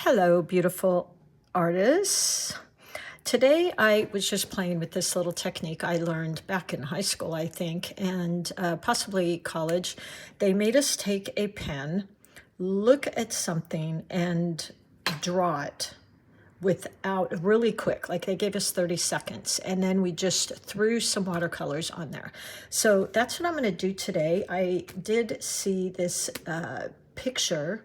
Hello, beautiful artists. Today I was just playing with this little technique I learned back in high school, I think, and possibly college. They made us take a pen, look at something, and draw it without really quick. Like they gave us 30 seconds, and then we just threw some watercolors on there. So that's what I'm going to do today. I did see this picture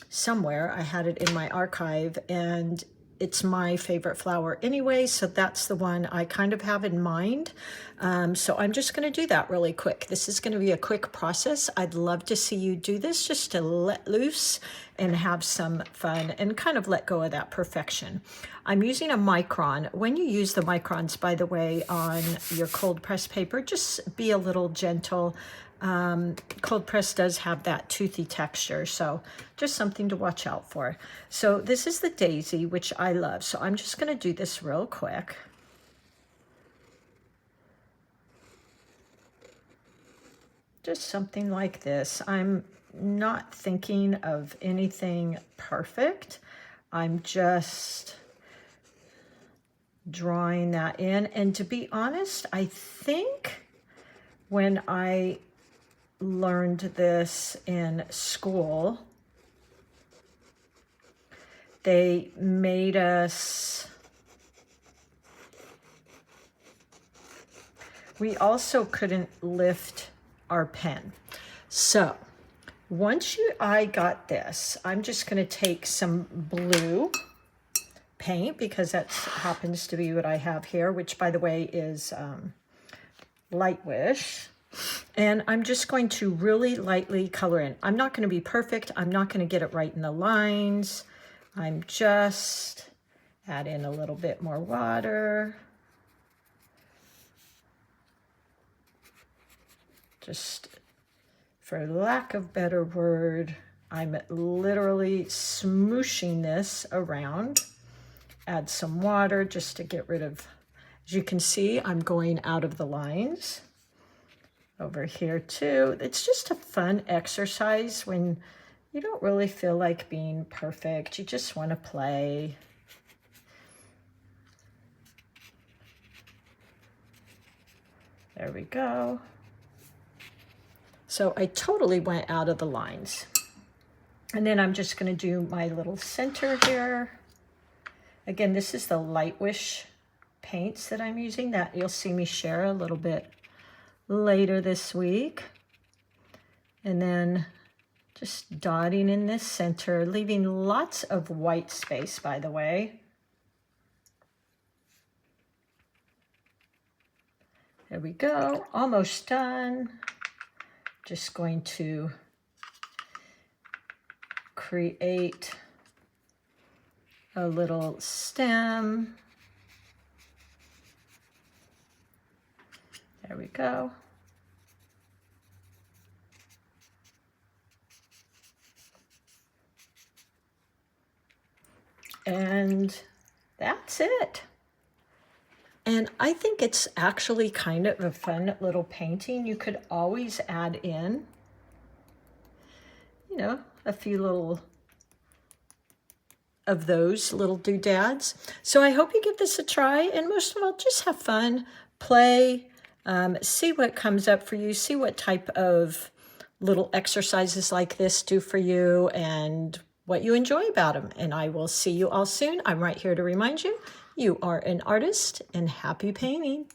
somewhere. I had it in my archive, and it's my favorite flower anyway, so that's the one I kind of have in mind. So I'm just going to do that really quick. This is going to be a quick process. I'd love to see you do this just to let loose and have some fun and kind of let go of that perfection. I'm using a micron. When you use the microns, by the way, on your cold press paper, just be a little gentle. Cold press does have that toothy texture, so just something to watch out for. So this is the daisy, which I love. So I'm just going to do this real quick. Just something like this. I'm not thinking of anything perfect. I'm just drawing that in. And to be honest, I think when I learned this in school, they made us, we also couldn't lift our pen. So once I got this, I'm just going to take some blue paint, because that happens to be what I have here, which by the way is Light Wish. And I'm just going to really lightly color in. I'm not going to be perfect. I'm not going to get it right in the lines. I'm just add in a little bit more water. Just for lack of a better word, I'm literally smooshing this around. Add some water just to get rid of, as you can see, I'm going out of the lines. Over here too. It's just a fun exercise when you don't really feel like being perfect. You just want to play. There we go. So I totally went out of the lines. And then I'm just going to do my little center here. Again, this is the Light Wish paints that I'm using, that you'll see me share a little bit later this week. And then just dotting in this center, leaving lots of white space, by the way. There we go, almost done. Just going to create a little stem. There we go. And that's it. And I think it's actually kind of a fun little painting. You could always add in, you know, a few little of those little doodads. So I hope you give this a try, and most of all, just have fun, play, see what comes up for you, see what type of little exercises like this do for you and what you enjoy about them. And I will see you all soon. I'm right here to remind you, you are an artist, and happy painting.